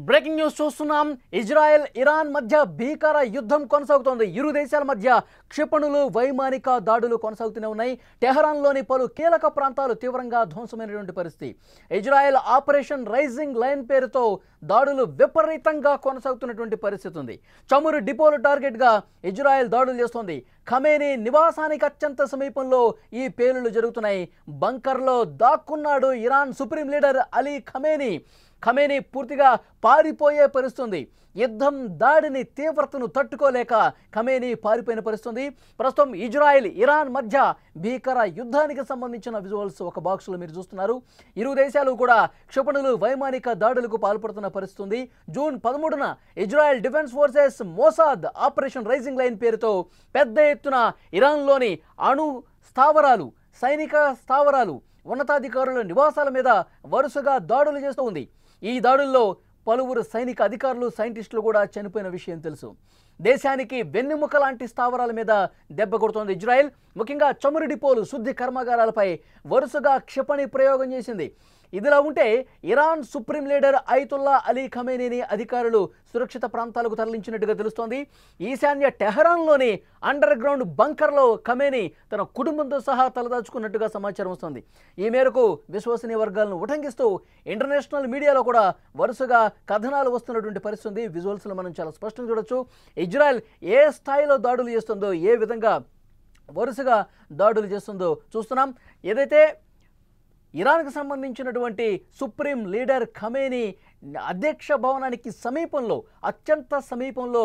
Breaking news చూస్తున్నాం. Israel Iran మధ్య భీకర యుద్ధం కొనసాగుతోంది. ఇరు దేశాల మధ్య క్షిపణులు వైమానిక దాడులు కొనసాగుతూనే ఉన్నాయి. టెహరాన్లోని పలు కీలక ప్రాంతాలు తీవ్రంగా ధ్వంసమైనటువంటి పరిస్థితి. ఇజ్రాయెల్ ఆపరేషన్ రైజింగ్ లైన్ పేరుతో దాడులు విపరీతంగా కొనసాగుతున్నటువంటి పరిస్థితి ఉంది. చమురు డిపోలు టార్గెట్గా ఇజ్రాయెల్ దాడులు చేస్తోంది. ఖమేనీ నివాసానికి అత్యంత సమీపంలో ఈ పేలుళ్లు జరుగుతున్నాయి. బంకర్లో దాక్కున్నాడు Iran supreme leader Ali Khamenei. Khamenei పూర్తిగా పారిపోయే పరిస్థితుంది. యుద్ధం దాడిని తీవ్రతను తట్టుకోలేక ఖమేనీ పారిపోయిన పరిస్థితుంది. ప్రస్తుతం ఇజ్రాయెల్ ఇరాన్ మధ్య భీకర యుద్ధానికి సంబంధించిన విజువల్స్ ఒక బాక్స్లో మీరు చూస్తున్నారు. ఇరు దేశాలు కూడా క్షిపణులు వైమానిక దాడులకు పాల్పడుతున్న పరిస్థితి ఉంది. జూన్ 13న Israel defence forces Mossad operation rising lion పేరుతో పెద్ద ఎత్తున ఇరాన్లోని అణు స్థావరాలు, సైనిక స్థావరాలు, ఉన్నతాధికారుల నివాసాల మీద వరుసగా దాడులు చేస్తూ ఉంది. ఈ దాడుల్లో పలువురు సైనిక అధికారులు, సైంటిస్టులు కూడా చనిపోయిన విషయం తెలుసు. దేశానికి వెన్నెముక లాంటి స్థావరాల మీద దెబ్బ కొడుతోంది ఇజ్రాయెల్. ముఖ్యంగా చమురు డిపోలు, శుద్ధి కర్మాగారాలపై వరుసగా క్షిపణి ప్రయోగం చేసింది. ఇదిలా ఉంటే Iran supreme leader Ayatollah Ali ఖమేనీని అధికారులు సురక్షిత ప్రాంతాలకు తరలించినట్టుగా తెలుస్తోంది. ఈశాన్య టెహరాన్లోని అండర్ గ్రౌండ్ బంకర్లో ఖమేనీ తన కుటుంబంతో సహా తలదాచుకున్నట్టుగా సమాచారం వస్తుంది. ఈ మేరకు విశ్వసనీయ వర్గాలను ఉటంకిస్తూ ఇంటర్నేషనల్ మీడియాలో కూడా వరుసగా కథనాలు వస్తున్నటువంటి పరిస్థితి. విజువల్స్లో మనం చాలా స్పష్టంగా చూడొచ్చు. ఇజ్రాయెల్ ఏ స్థాయిలో దాడులు చేస్తుందో, ఏ విధంగా వరుసగా దాడులు చేస్తుందో చూస్తున్నాం. ఏదైతే ఇరాన్కు సంబంధించినటువంటి సుప్రీం లీడర్ ఖమేనీ అధ్యక్ష భవనానికి సమీపంలో, అత్యంత సమీపంలో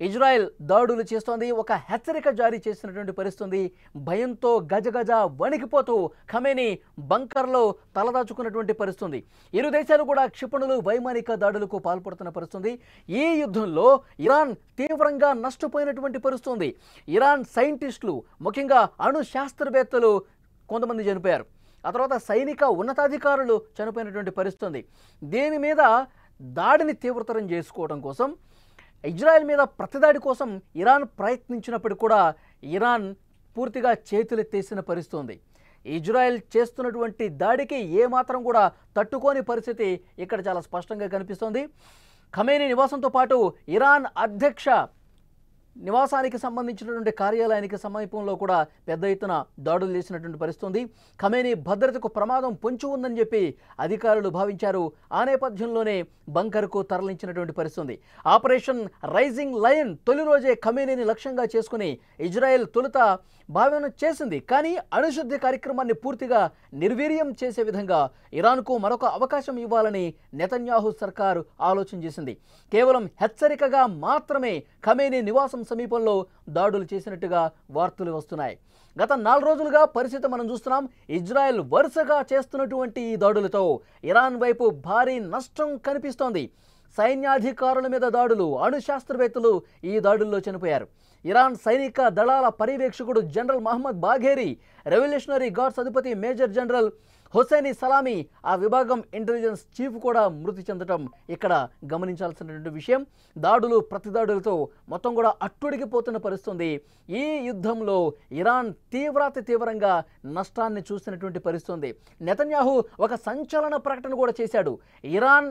ఇజ్రాయెల్ దాడులు చేస్తోంది. ఒక హెచ్చరిక జారీ చేసినటువంటి పరిస్థితి. భయంతో గజగజ వణికిపోతూ ఖమేనీ బంకర్లో తలదాచుకున్నటువంటి పరిస్థితి. ఇరు దేశాలు కూడా క్షిపణులు వైమానిక దాడులకు పాల్పడుతున్న పరిస్థితి. ఈ యుద్ధంలో ఇరాన్ తీవ్రంగా నష్టపోయినటువంటి పరిస్థితి. ఇరాన్ సైంటిస్టులు, ముఖ్యంగా అణు శాస్త్రవేత్తలు కొంతమంది చనిపోయారు. ఆ తర్వాత సైనిక ఉన్నతాధికారులు చనిపోయినటువంటి పరిస్థితి. దీని మీద దాడిని తీవ్రతరం చేసుకోవడం కోసం, ఇజ్రాయెల్ మీద ప్రతిదాడి కోసం ఇరాన్ ప్రయత్నించినప్పటికీ కూడా ఇరాన్ పూర్తిగా చేతులెత్తేసిన పరిస్థితి. ఇజ్రాయెల్ చేస్తున్నటువంటి దాడికి ఏమాత్రం కూడా తట్టుకోని పరిస్థితి ఇక్కడ చాలా స్పష్టంగా కనిపిస్తోంది. ఖమేనీ నివాసంతో పాటు ఇరాన్ అధ్యక్ష నివాసానికి సంబంధించినటువంటి కార్యాలయానికి సమీపంలో కూడా పెద్ద ఎత్తున దాడులు చేసినటువంటి పరిస్థితి. ఖమేనీ భద్రతకు ప్రమాదం పొంచి ఉందని చెప్పి అధికారులు భావించారు. ఆ నేపథ్యంలోనే బంకర్కు తరలించినటువంటి పరిస్థితి. ఆపరేషన్ రైజింగ్ లయన్ తొలి రోజే ఖమేనీని లక్ష్యంగా చేసుకుని ఇజ్రాయెల్ తొలుత భావన చేసింది. కానీ అణుశుద్ధి కార్యక్రమాన్ని పూర్తిగా నిర్వీర్యం చేసే విధంగా ఇరాన్కు మరొక అవకాశం ఇవ్వాలని నెతన్యాహు సర్కారు ఆలోచన చేసింది. కేవలం హెచ్చరికగా మాత్రమే ఖమేనీ నివాసం సమీపంలో దాడులు చేసినట్టుగా వార్తలు వస్తున్నాయి. గత 4 రోజులుగా పరిస్థితి మనం చూస్తున్నాం. ఇజ్రాయెల్ వరుసగా చేస్తున్నటువంటి ఈ దాడులతో ఇరాన్ వైపు భారీ నష్టం కనిపిస్తోంది. సైన్యాధికారుల మీద దాడులు, అణు శాస్త్రవేత్తలు ఈ దాడుల్లో చనిపోయారు. ఇరాన్ సైనిక దళాల పర్యవేక్షకుడు general Mohammad Bagheri, revolutionary guards అధిపతి మేజర్ జనరల్ హుసైనీ సలామీ, ఆ విభాగం ఇంటెలిజెన్స్ చీఫ్ కూడా మృతి చెందడం ఇక్కడ గమనించాల్సినటువంటి విషయం. దాడులు, ప్రతిదాడులతో మొత్తం కూడా అట్టుడికిపోతున్న పరిస్థితి. ఈ యుద్ధంలో ఇరాన్ తీవ్రంగా నష్టాన్ని చూసినటువంటి పరిస్థితి. నెతన్యాహు ఒక సంచలన ప్రకటన కూడా చేశాడు. ఇరాన్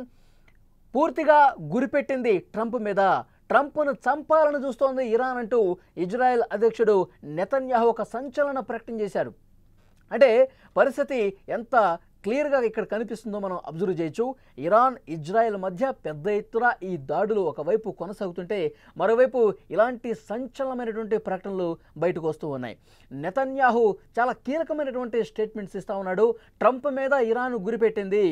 పూర్తిగా గురిపెట్టింది ట్రంప్ మీద, ట్రంప్ను చంపాలని చూస్తోంది ఇరాన్ అంటూ ఇజ్రాయెల్ అధ్యక్షుడు నెతన్యాహు ఒక సంచలన ప్రకటన చేశాడు. అంటే పరిస్థితి ఎంత క్లియర్గా ఇక్కడ కనిపిస్తుందో మనం అబ్జర్వ్ చేయొచ్చు. ఇరాన్ ఇజ్రాయెల్ మధ్య పెద్ద ఎత్తున ఈ దాడులు ఒకవైపు కొనసాగుతుంటే, మరోవైపు ఇలాంటి సంచలనమైనటువంటి ప్రకటనలు బయటకు వస్తూ ఉన్నాయి. నెతన్యాహు చాలా కీలకమైనటువంటి స్టేట్మెంట్స్ ఇస్తూ ఉన్నాడు. ట్రంప్ మీద ఇరాన్ గురిపెట్టింది.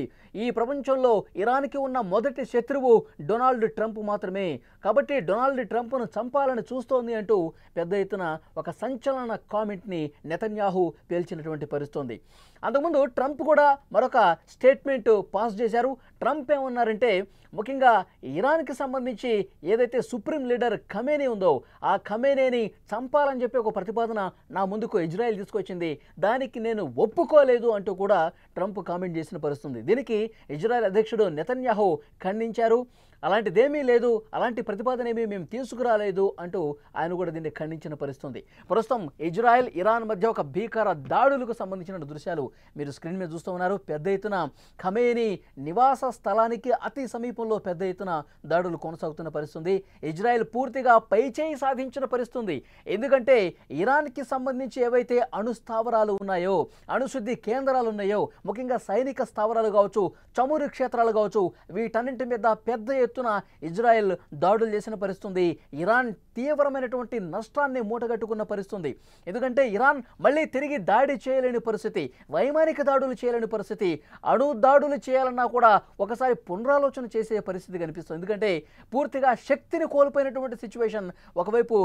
ఈ ప్రపంచంలో ఇరాన్కి ఉన్న మొదటి శత్రువు డొనాల్డ్ ట్రంప్ మాత్రమే. కాబట్టి డొనాల్డ్ ట్రంప్ను చంపాలని చూస్తోంది అంటూ పెద్ద ఎత్తున ఒక సంచలన కామెంట్ని నెతన్యాహు పేల్చినటువంటి పరిస్థితి. అంతకుముందు ట్రంప్ కూడా మరొక స్టేట్మెంట్ పాస్ చేశారు. ట్రంప్ ఏమన్నారంటే, ముఖ్యంగా ఇరాన్కి సంబంధించి ఏదైతే సుప్రీం లీడర్ ఖమేనీ ఉందో, ఆ ఖమేనీని చంపాలని చెప్పి ఒక ప్రతిపాదన నా ముందుకు ఇజ్రాయెల్ తీసుకొచ్చింది, దానికి నేను ఒప్పుకోలేదు అంటూ కూడా ట్రంప్ కామెంట్ చేసిన పరిస్థితి. దీనికి ఇజ్రాయెల్ అధ్యక్షుడు నెతన్యాహు ఖండించారు. అలాంటిదేమీ లేదు, అలాంటి ప్రతిపాదన ఏమీ మేము తీసుకురాలేదు అంటూ ఆయన కూడా దీన్ని ఖండించిన పరిస్థితుంది. ప్రస్తుతం ఇజ్రాయెల్ ఇరాన్ మధ్య ఒక భీకర దాడులకు సంబంధించిన దృశ్యాలు మీరు స్క్రీన్ మీద చూస్తూ ఉన్నారు. పెద్ద ఎత్తున ఖమేనీ నివాస స్థలానికి అతి సమీపంలో పెద్ద ఎత్తున దాడులు కొనసాగుతున్న పరిస్థితుంది. ఇజ్రాయెల్ పూర్తిగా పైచేయి సాధించిన పరిస్థితుంది. ఎందుకంటే ఇరాన్కి సంబంధించి ఏవైతే అణు స్థావరాలు ఉన్నాయో, అణుశుద్ధి కేంద్రాలు ఉన్నాయో, ముఖ్యంగా సైనిక స్థావరాలు కావచ్చు, చమురు క్షేత్రాలు కావచ్చు, వీటన్నింటి మీద పెద్ద ఎత్తున ఇజ్రాయెల్ దాడులు చేసిన పరిస్థితుంది. ఇరాన్ తీవ్రమైనటువంటి నష్టాన్ని మూటగట్టుకున్న పరిస్థితుంది. ఎందుకంటే ఇరాన్ మళ్ళీ తిరిగి దాడి చేయలేని పరిస్థితి, వైమానిక దాడులు చేయలేని పరిస్థితి, అణు దాడులు చేయాలన్నా కూడా ఒకసారి పునరాలోచన చేసే పరిస్థితి కనిపిస్తుంది. ఎందుకంటే పూర్తిగా శక్తిని కోల్పోయినటువంటి సిచ్యువేషన్ ఒకవైపు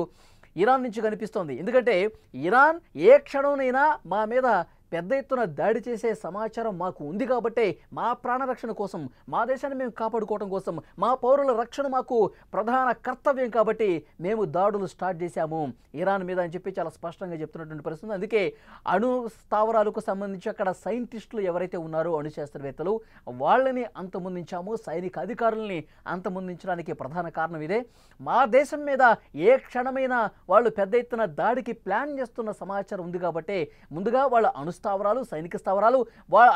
ఇరాన్ నుంచి కనిపిస్తోంది. ఎందుకంటే ఇరాన్ ఏ క్షణంనైనా మా మీద పెద్ద ఎత్తున దాడి చేసే సమాచారం మాకు ఉంది కాబట్టి మా ప్రాణరక్షణ కోసం, మా దేశాన్ని మేము కాపాడుకోవడం కోసం, మా పౌరుల రక్షణ మాకు ప్రధాన కర్తవ్యం కాబట్టి మేము దాడులు స్టార్ట్ చేశాము ఇరాన్ మీద అని చెప్పి చాలా స్పష్టంగా చెప్తున్నటువంటి పరిస్థితి. అందుకే అణు స్థావరాలకు సంబంధించి అక్కడ సైంటిస్టులు ఎవరైతే ఉన్నారో, అణు శాస్త్రవేత్తలు, వాళ్ళని అంతమొందించాము, సైనిక అధికారుల్ని అంతమొందించడానికి ప్రధాన కారణం ఇదే. మా దేశం మీద ఏ క్షణమైనా వాళ్ళు పెద్ద ఎత్తున దాడికి ప్లాన్ చేస్తున్న సమాచారం ఉంది కాబట్టి ముందుగా వాళ్ళ అణు స్థావరాలు, సైనిక స్థావరాలు,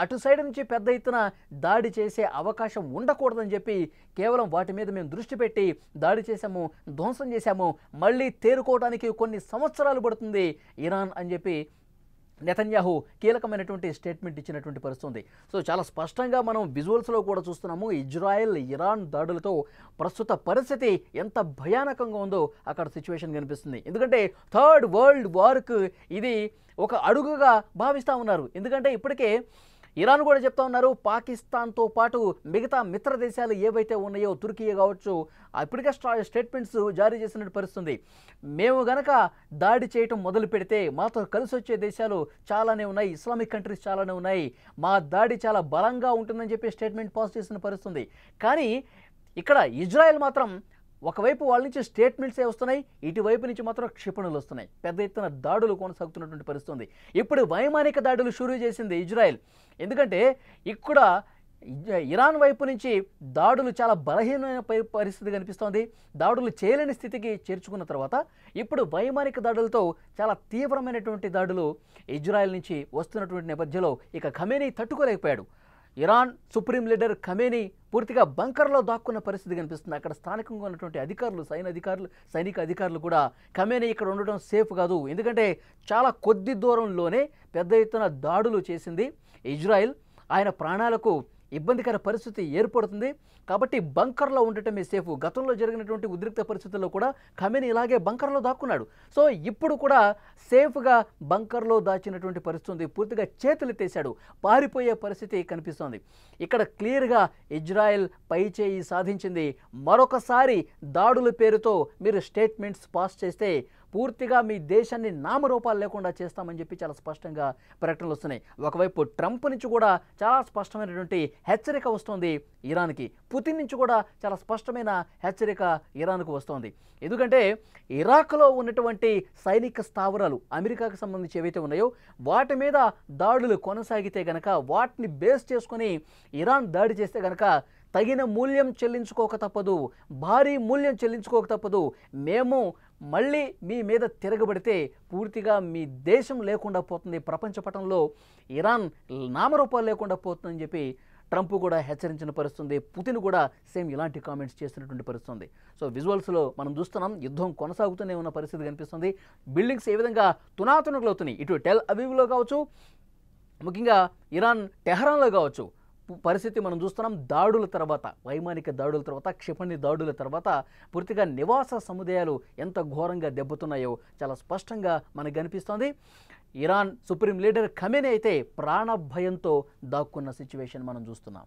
అటు సైడ్ నుంచి పెద్ద ఎత్తున దాడి చేసే అవకాశం ఉండకూడదని చెప్పి కేవలం వాటి మీద మేము దృష్టి పెట్టి దాడి చేశాము, ధ్వంసం చేశాము, మళ్ళీ తేరుకోవడానికి కొన్ని సంవత్సరాలు పడుతుంది ఇరాన్ అని చెప్పి నెతన్యాహు కీలకమైనటువంటి స్టేట్మెంట్ ఇచ్చినటువంటి పరిస్థితుంది. సో చాలా స్పష్టంగా మనం విజువల్స్లో కూడా చూస్తున్నాము ఇజ్రాయెల్ ఇరాన్ దాడులతో ప్రస్తుత పరిస్థితి ఎంత భయానకంగా ఉందో అక్కడ సిచ్యువేషన్ కనిపిస్తుంది. ఎందుకంటే థర్డ్ వరల్డ్ వార్కు ఇది ఒక అడుగుగా భావిస్తూ ఉన్నారు. ఎందుకంటే ఇప్పటికే ఇరాన్ కూడా చెప్తా ఉన్నారు, పాకిస్తాన్తో పాటు మిగతా మిత్ర దేశాలు ఏవైతే ఉన్నాయో, తుర్కీ కావచ్చు, ఇప్పటికే స్టేట్మెంట్స్ జారీ చేసిన పరిస్థితుంది. మేము గనక దాడి చేయటం మొదలు పెడితే మాతో కలిసి వచ్చే దేశాలు చాలానే ఉన్నాయి, ఇస్లామిక్ కంట్రీస్ చాలానే ఉన్నాయి, మా దాడి చాలా బలంగా ఉంటుందని చెప్పి స్టేట్మెంట్ పాస్ చేసిన పరిస్థితుంది. కానీ ఇక్కడ ఇజ్రాయెల్ మాత్రం ఒకవైపు వాళ్ళ నుంచి స్టేట్మెంట్సే వస్తున్నాయి, ఇటువైపు నుంచి మాత్రం క్షిపణులు వస్తున్నాయి. పెద్ద ఎత్తున దాడులు కొనసాగుతున్నటువంటి పరిస్థితుంది. ఇప్పుడు వైమానిక దాడులు షురూ చేసింది ఇజ్రాయెల్. ఎందుకంటే ఇక్కడ ఇరాన్ వైపు నుంచి దాడులు చాలా బలహీనమైన పరిస్థితి కనిపిస్తోంది. దాడులు చేయలేని స్థితికి చేర్చుకున్న తర్వాత ఇప్పుడు వైమానిక దాడులతో చాలా తీవ్రమైనటువంటి దాడులు ఇజ్రాయెల్ నుంచి వస్తున్నటువంటి నేపథ్యంలో ఇక ఖమేనీ తట్టుకోలేకపోయాడు. ఇరాన్ సుప్రీం లీడర్ ఖమేనీ పూర్తిగా బంకర్లో దాక్కున్న పరిస్థితి కనిపిస్తుంది. అక్కడ స్థానికంగా ఉన్నటువంటి అధికారులు, సైనిక అధికారులు కూడా ఖమేనీ ఇక్కడ ఉండడం సేఫ్ కాదు, ఎందుకంటే చాలా కొద్ది దూరంలోనే పెద్ద ఎత్తున దాడులు చేసింది ఇజ్రాయెల్, ఆయన ప్రాణాలకు ఇబ్బందికర పరిస్థితి ఏర్పడుతుంది కాబట్టి బంకర్లో ఉండటమే సేఫ్. గతంలో జరిగినటువంటి ఉద్రిక్త పరిస్థితుల్లో కూడా ఖమేనీ ఇలాగే బంకర్లో దాక్కున్నాడు. సో ఇప్పుడు కూడా సేఫ్గా బంకర్లో దాచినటువంటి పరిస్థితి, పూర్తిగా చేతులెత్తేశాడు, పారిపోయే పరిస్థితి కనిపిస్తోంది. ఇక్కడ క్లియర్గా ఇజ్రాయెల్ పైచేయి సాధించింది. మరొకసారి దాడుల పేరుతో మీరు స్టేట్మెంట్స్ పాస్ చేస్తే పూర్తిగా మీ దేశాన్ని నామరూపాలు లేకుండా చేస్తామని చెప్పి చాలా స్పష్టంగా ప్రకటనలు వస్తున్నాయి. ఒకవైపు ట్రంప్ నుంచి కూడా చాలా స్పష్టమైనటువంటి హెచ్చరిక వస్తుంది ఇరాన్కి, పుతిన్ నుంచి కూడా చాలా స్పష్టమైన హెచ్చరిక ఇరాన్కు వస్తోంది. ఎందుకంటే ఇరాక్లో ఉన్నటువంటి సైనిక స్థావరాలు అమెరికాకు సంబంధించి ఏవైతే ఉన్నాయో వాటి మీద దాడులు కొనసాగితే గనక, వాటిని బేస్ చేసుకొని ఇరాన్ దాడి చేస్తే గనక తగిన మూల్యం చెల్లించుకోక తప్పదు, భారీ మూల్యం చెల్లించుకోక తప్పదు. మేము మళ్ళీ మీ మీద తిరగబడితే పూర్తిగా మీ దేశం లేకుండా పోతుంది, ప్రపంచ పటంలో ఇరాన్ నామరూపాలు లేకుండా పోతుందని చెప్పి ట్రంప్ కూడా హెచ్చరించిన పరిస్థితుంది. పుతిన్ కూడా సేమ్ ఇలాంటి కామెంట్స్ చేస్తున్నటువంటి పరిస్థితుంది. సో విజువల్స్లో మనం చూస్తున్నాం యుద్ధం కొనసాగుతూనే ఉన్న పరిస్థితి కనిపిస్తుంది. బిల్డింగ్స్ ఏ విధంగా తునాతునకలవుతున్నాయి, ఇటు టెల్ అవీవ్లో కావచ్చు, ముఖ్యంగా ఇరాన్ టెహరాన్లో కావచ్చు, పరిస్థితి మనం చూస్తున్నాం. దాడుల తర్వాత, వైమానిక దాడుల తర్వాత, క్షిపణి దాడుల తర్వాత పూర్తిగా నివాస సముదాయాలు ఎంత ఘోరంగా దెబ్బతున్నాయో చాలా స్పష్టంగా మనకు కనిపిస్తోంది. ఇరాన్ సుప్రీం లీడర్ ఖమేనీ అయితే ప్రాణ భయంతో దాక్కున్న సిచ్యువేషన్ మనం చూస్తున్నాం.